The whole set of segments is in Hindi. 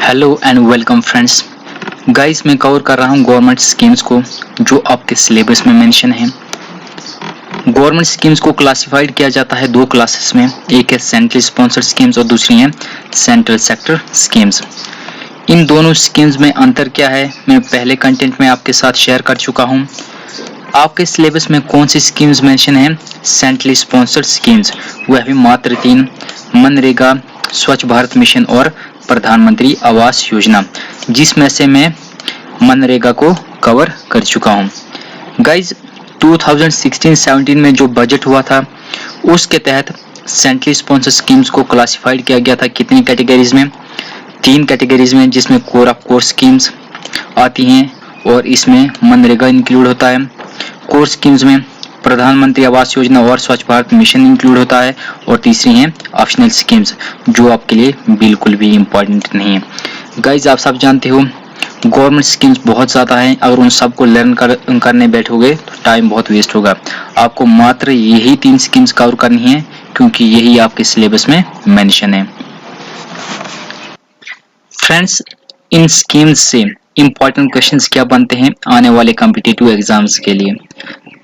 Hello and welcome friends. Guys मैं कवर कर रहा हूँ गवर्नमेंट स्कीम्स को जो आपके सिलेबस में मेंशन है। गवर्नमेंट स्कीम्स को क्लासिफाइड किया जाता है दो क्लासेस में, एक है सेंट्रल स्पॉन्सर्ड स्कीम्स और दूसरी है सेंट्रल सेक्टर स्कीम्स। इन दोनों स्कीम्स में अंतर क्या है मैं पहले कंटेंट में आपके साथ शेयर कर चुका हूँ। आपके सिलेबस में कौन सी स्कीम्स मेंशन है? सेंट्रल स्पॉन्सर्ड स्कीम्स, वह भी मात्र 3, मनरेगा, स्वच्छ भारत मिशन और प्रधानमंत्री आवास योजना, जिसमें से मैं मनरेगा को कवर कर चुका हूं। गाइज 2016-17 में जो बजट हुआ था उसके तहत सेंट्रल स्पॉन्सर्ड स्कीम्स को क्लासिफाइड किया गया था कितनी कैटेगरीज में? 3 कैटेगरीज में, जिसमें कोर ऑफ कोर स्कीम्स आती हैं और इसमें मनरेगा इंक्लूड होता है। कोर स्कीम्स में प्रधानमंत्री आवास योजना और स्वच्छ भारत मिशन इंक्लूड होता है और तीसरी है ऑप्शनल स्कीम्स जो आपके लिए बिल्कुल भी इम्पोर्टेंट नहीं है। गाइज आप सब जानते हो गवर्नमेंट स्कीम्स बहुत ज़्यादा हैं, अगर उन सबको लर्न करने बैठोगे तो टाइम बहुत वेस्ट होगा। आपको मात्र यही 3 स्कीम्स कवर करनी है क्योंकि यही आपके सिलेबस में मेंशन है। फ्रेंड्स, इन स्कीम्स से इम्पोर्टेंट क्वेश्चंस क्या बनते हैं आने वाले कॉम्पिटिटिव एग्जाम्स के लिए,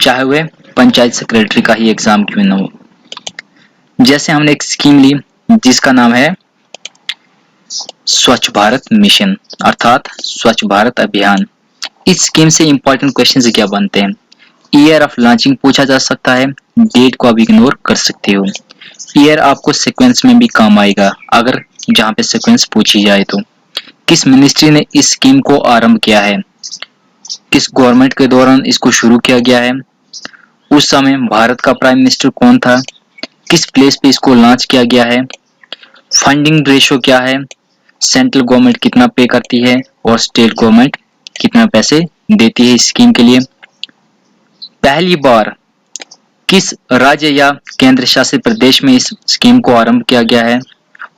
चाहे वह पंचायत सेक्रेटरी का ही एग्जाम क्यों न हो। जैसे हमने एक स्कीम ली जिसका नाम है स्वच्छ भारत मिशन अर्थात स्वच्छ भारत अभियान। इस स्कीम से इंपॉर्टेंट क्वेश्चंस क्या बनते हैं? ईयर ऑफ लॉन्चिंग पूछा जा सकता है, डेट को आप इग्नोर कर सकते हो। ईयर आपको सीक्वेंस में भी काम आएगा अगर जहां पे सीक्वेंस पूछी जाए तो। किस मिनिस्ट्री ने इस स्कीम को आरंभ किया है? किस गवर्नमेंट के दौरान इसको शुरू किया गया है? उस समय भारत का प्राइम मिनिस्टर कौन था? किस प्लेस पे इसको लॉन्च किया गया है? फंडिंग रेशो क्या है? सेंट्रल गवर्नमेंट कितना पे करती है और स्टेट गवर्नमेंट कितना पैसे देती है इस स्कीम के लिए? पहली बार किस राज्य या केंद्र शासित प्रदेश में इस स्कीम को आरंभ किया गया है?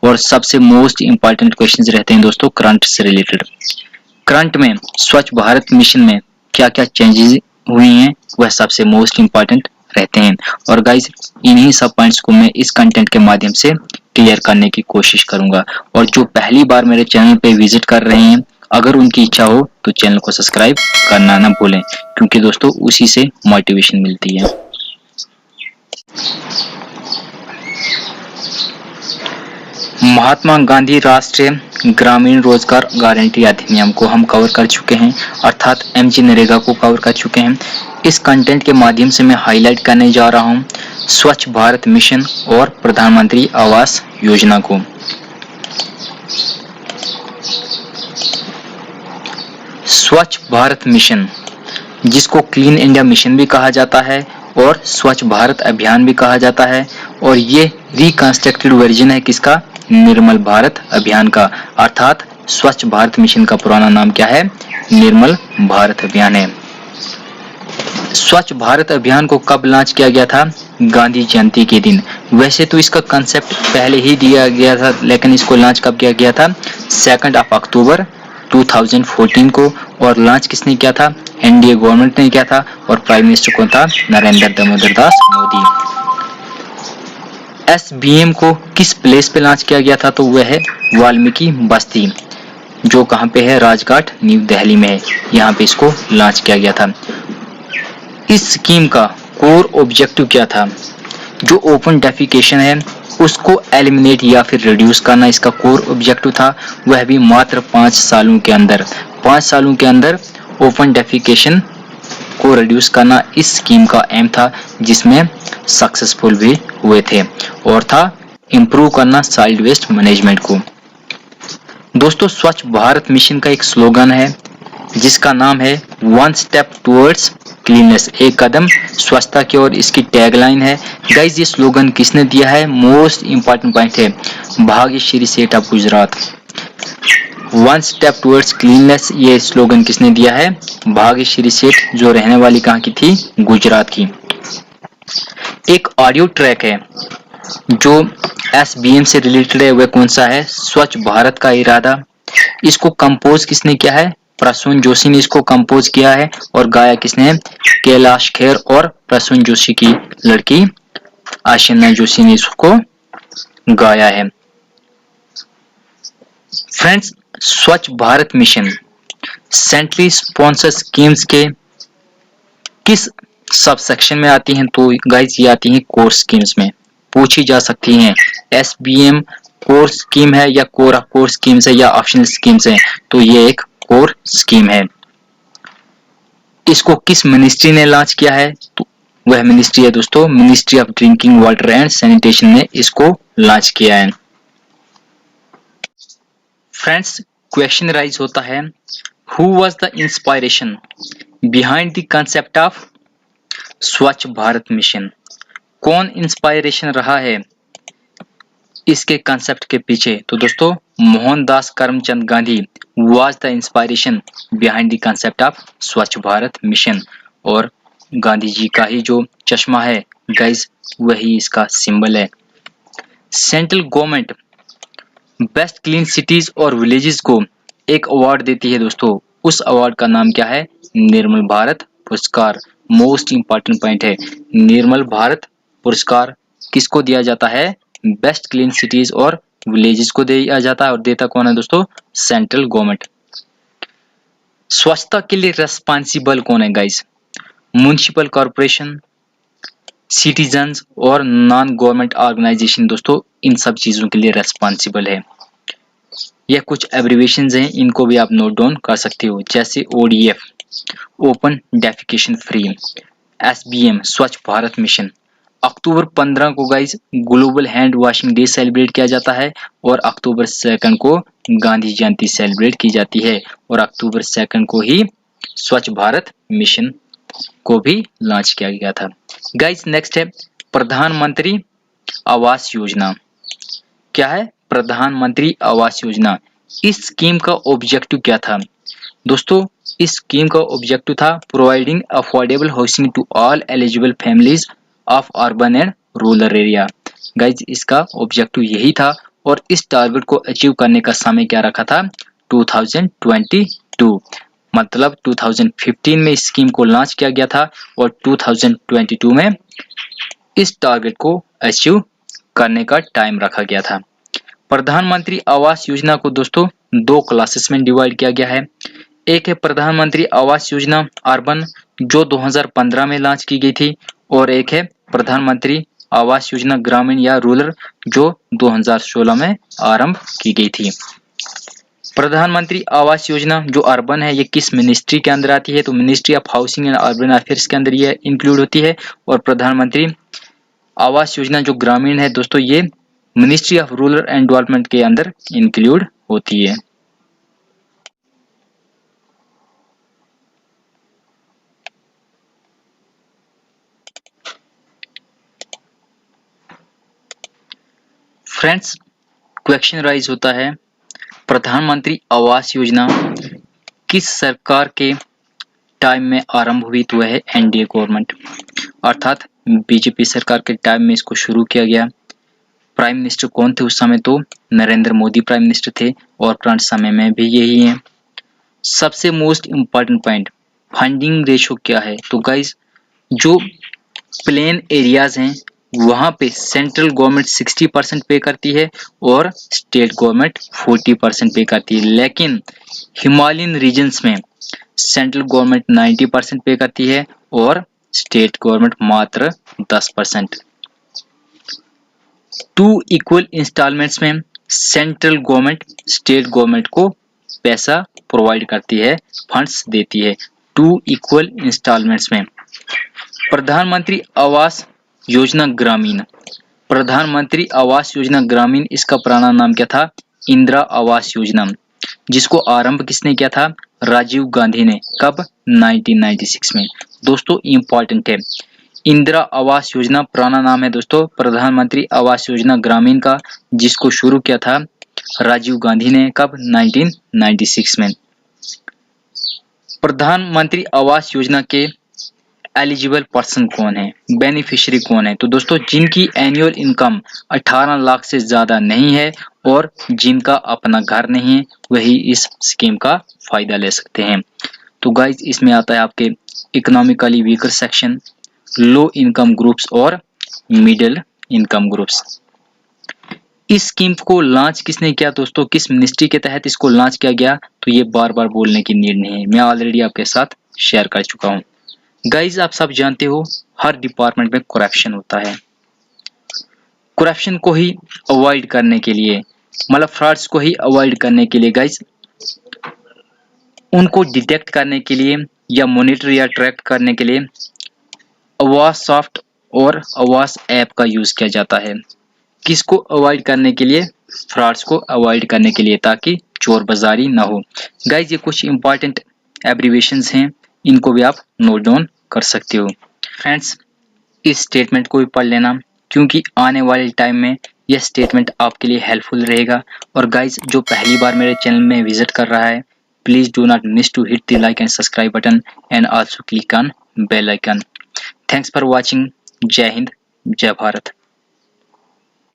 और सबसे मोस्ट इंपॉर्टेंट क्वेश्चंस रहते हैं दोस्तों करंट से रिलेटेड। करंट में स्वच्छ भारत मिशन में क्या क्या चेंजेस हुई हैं वह सबसे मोस्ट इंपॉर्टेंट रहते हैं। और गाइस इन्हीं सब पॉइंट्स को मैं इस कंटेंट के माध्यम से क्लियर करने की कोशिश करूंगा। और जो पहली बार मेरे चैनल पे विजिट कर रहे हैं, अगर उनकी इच्छा हो तो चैनल को सब्सक्राइब करना ना भूलें क्योंकि दोस्तों उसी से मोटिवेशन मिलती है। महात्मा गांधी राष्ट्रीय ग्रामीण रोजगार गारंटी अधिनियम को हम कवर कर चुके हैं अर्थात एमजी नरेगा को कवर कर चुके हैं। इस कंटेंट के माध्यम से मैं हाईलाइट करने जा रहा हूं स्वच्छ भारत मिशन और प्रधानमंत्री आवास योजना को। स्वच्छ भारत मिशन, जिसको क्लीन इंडिया मिशन भी कहा जाता है और स्वच्छ भारत अभियान भी कहा जाता है, और ये रिकंस्ट्रक्टेड वर्जन है किसका? निर्मल भारत अभियान का। अर्थात स्वच्छ भारत मिशन का पुराना नाम क्या है? निर्मल भारत अभियान है। स्वच्छ भारत अभियान को कब लॉन्च किया गया था? गांधी जयंती के दिन। वैसे तो इसका कंसेप्ट पहले ही दिया गया था लेकिन इसको लॉन्च कब किया गया था? 2 अक्टूबर 2014 को। और लॉन्च किसने किया था? एनडीए गवर्नमेंट ने किया था और प्राइम मिनिस्टर कौन था? नरेंद्र दामोदर दास मोदी। एसबीएम को किस प्लेस पे लॉन्च किया गया था? तो वह है वाल्मीकि बस्ती, जो कहां पे है? राजघाट न्यू दिल्ली में है। यहाँ पे इसको लॉन्च किया गया था। इस स्कीम का कोर ऑब्जेक्टिव क्या था? जो ओपन डेफिकेशन है उसको एलिमिनेट या फिर रिड्यूस करना इसका कोर ऑब्जेक्टिव था, वह भी मात्र 5 सालों के अंदर। 5 सालों के अंदर ओपन डेफिकेशन को रिड्यूस करना इस स्कीम का एम था, जिसमें सक्सेसफुल भी हुए थे, और था इम्प्रूव करना सॉलिड वेस्ट मैनेजमेंट को। दोस्तों स्वच्छ भारत मिशन का एक स्लोगन है जिसका नाम है वन स्टेप टुवर्ड्स क्लीननेस, एक कदम स्वच्छता की ओर, इसकी टैगलाइन है। गाइस ये स्लोगन किसने दिया है? मोस्ट इंपॉर्टेंट पॉइंट है, Bhagyashree Seth of Gujarat. One step towards cleanness ये स्लोगन किसने दिया है? भाग्यश्री सेठ, जो रहने वाली कहां की थी? गुजरात की। एक ऑडियो ट्रैक है जो एसबीएम से रिलेटेड है, वह कौन सा है? स्वच्छ भारत का इरादा। इसको कंपोज किसने किया है? प्रसून जोशी ने इसको कंपोज किया है। और गाया किसने? कैलाश खेर और प्रसून जोशी की लड़की आशीना जोशी ने इसको गाया है। फ्रेंड्स स्वच्छ Bharat mission centrally sponsor schemes के किस सब सेक्शन में आती हैं? तो गाइज ये आती हैं कोर स्कीम्स में, पूछी जा सकती हैं। एसबीएम कोर स्कीम है या कोर स्कीम्स है या ऑप्शनल स्कीम्स है? तो ये एक कोर स्कीम है। इसको किस मिनिस्ट्री ने लॉन्च किया है? तो वह मिनिस्ट्री है दोस्तों ministry of drinking water and sanitation ने इसको लॉन्च किया है। फ्रेंड्स, क्वेश्चन राइज होता है, who was the inspiration behind the concept of स्वच्छ भारत मिशन? कौन इंस्पायरेशन रहा है इसके कंसेप्ट के पीछे? तो दोस्तों Mohandas Karamchand Gandhi was the inspiration behind the concept of स्वच्छ भारत मिशन। और गांधी जी का ही जो चश्मा है गाइस वही इसका सिंबल है। Central government best clean cities और विलेजेस को एक अवार्ड देती है दोस्तों, उस अवार्ड का नाम क्या है? निर्मल भारत पुरस्कार। मोस्ट इंपॉर्टेंट पॉइंट है, निर्मल भारत पुरस्कार किसको दिया जाता है? बेस्ट क्लीन सिटीज और विलेजेस को दिया जाता है। और देता कौन है दोस्तों? Central government. स्वच्छता के लिए रेस्पॉन्सिबल कौन है गाइस? म्युनिसिपल कॉर्पोरेशन, सिटीजन्स और नॉन गवर्नमेंट ऑर्गेनाइजेशन दोस्तों इन सब चीजों के लिए रेस्पॉन्सिबल है। यह कुछ एब्रिविएशंस हैं, इनको भी आप नोट डाउन कर सकते हो, जैसे ODF open defecation free, SBM स्वच्छ भारत मिशन। अक्टूबर 15 को guys global hand washing day celebrate किया जाता है और अक्टूबर 2 को गांधी जयंती सेलिब्रेट की जाती है और अक्टूबर 2 को ही स्वच्छ भारत मिशन को भी लॉन्च किया गया था। गाइस नेक्स्ट है प्रधानमंत्री आवास योजना। क्या है? प्रधानमंत्री आवास योजना। इस स्कीम का ऑब्जेक्टिव क्या था? दोस्तों इस स्कीम का ऑब्जेक्टिव था providing affordable housing to all eligible families of urban and rural area. Guys इसका ऑब्जेक्टिव यही था और इस टारगेट को अचीव करने का समय क्या रखा था? 2022। मतलब 2015 में इस स्कीम को लॉन्च किया गया था और 2022 में इस टारगेट को अचीव करने का टाइम रखा गया था। प्रधानमंत्री आवास योजना को दोस्तों दो क्लासेस में डिवाइड किया गया है। एक है प्रधानमंत्री आवास योजना अर्बन जो 2015 में लॉन्च की गई थी और एक है प्रधानमंत्री आवास योजना ग्रामीण या रूरल जो 2016 में आरंभ की गई थी। प्रधानमंत्री आवास योजना जो अर्बन है ये किस मिनिस्ट्री के अंदर आती है? तो ministry of housing and urban affairs के अंदर ये इंक्लूड होती है। और प्रधानमंत्री आवास योजना जो ग्रामीण है दोस्तों ये ministry of rural and development के अंदर इंक्लूड होती है। फ्रेंड्स क्वेश्चन राइज होता है प्रधानमंत्री आवास योजना किस सरकार के टाइम में आरंभ हुई? तो वह है एनडीए गवर्नमेंट अर्थात बीजेपी सरकार के टाइम में इसको शुरू किया गया। प्राइम मिनिस्टर कौन थे उस समय? तो नरेंद्र मोदी प्राइम मिनिस्टर थे और करंट समय में भी यही है। सबसे most important point funding ratio क्या है? तो गाइज जो प्लेन एरियाज हैं वहां पे सेंट्रल गवर्नमेंट 60% पे करती है और स्टेट गवर्नमेंट 40% पे करती है, लेकिन हिमालयन रीजन्स में सेंट्रल गवर्नमेंट 90% पे करती है और स्टेट गवर्नमेंट मात्र 10%। 2 इक्वल इंस्टॉलमेंट्स में सेंट्रल गवर्नमेंट स्टेट गवर्नमेंट को पैसा प्रोवाइड करती है, फंड्स देती है 2 इक्वल इंस्टॉलमेंट्स में। प्रधानमंत्री आवास योजना ग्रामीण, प्रधानमंत्री आवास योजना ग्रामीण इसका पुराना नाम क्या था? इंदिरा आवास योजना, जिसको आरंभ किसने किया था? राजीव गांधी ने। कब? 1996 में। दोस्तों इंपॉर्टेंट है, इंदिरा आवास योजना पुराना नाम है दोस्तों प्रधानमंत्री आवास योजना ग्रामीण का, जिसको शुरू किया था राजीव गांधी ने। कब? 1996 में। प्रधानमंत्री आवास योजना के एलिजिबल पर्सन कौन है? बेनिफिशियरी कौन है? तो दोस्तों जिनकी एनुअल इनकम 18 लाख से ज्यादा नहीं है और जिनका अपना घर नहीं है वही इस स्कीम का फायदा ले सकते हैं। तो गाइज इसमें आता है आपके economically weaker section, low income groups और मिडिल इनकम ग्रुप्स। इस स्कीम को लॉन्च किसने किया दोस्तों, किस मिनिस्ट्री के तहत इसको लॉन्च किया गया, तो ये बार बार बोलने की नीड नहीं है, मैं ऑलरेडी आपके साथ शेयर कर चुका हूँ। गाइज आप सब जानते हो हर डिपार्टमेंट में करप्शन होता है। करप्शन को ही अवॉइड करने के लिए, मतलब फ्रॉड्स को ही अवॉइड करने के लिए गाइज, उनको डिटेक्ट करने के लिए या मॉनिटर या ट्रैक करने के लिए आवास सॉफ्ट और आवास ऐप का यूज किया जाता है। किसको अवॉइड करने के लिए, फ्रॉड्स को अवॉइड करने के लिए, ताकि चोर बाजारी ना हो। गाइज ये कुछ इंपॉर्टेंट एब्रीविएशंस हैं, इनको भी आप नोट डाउन कर सकते हो। फ्रेंड्स इस स्टेटमेंट को भी पढ़ लेना, क्योंकि आने वाले टाइम में यह स्टेटमेंट आपके लिए हेल्पफुल रहेगा। और गाइज जो पहली बार मेरे चैनल में विजिट कर रहा है, please do not miss to hit the like and subscribe button and also click on bell icon. Thanks for watching. जय हिंद, जय भारत।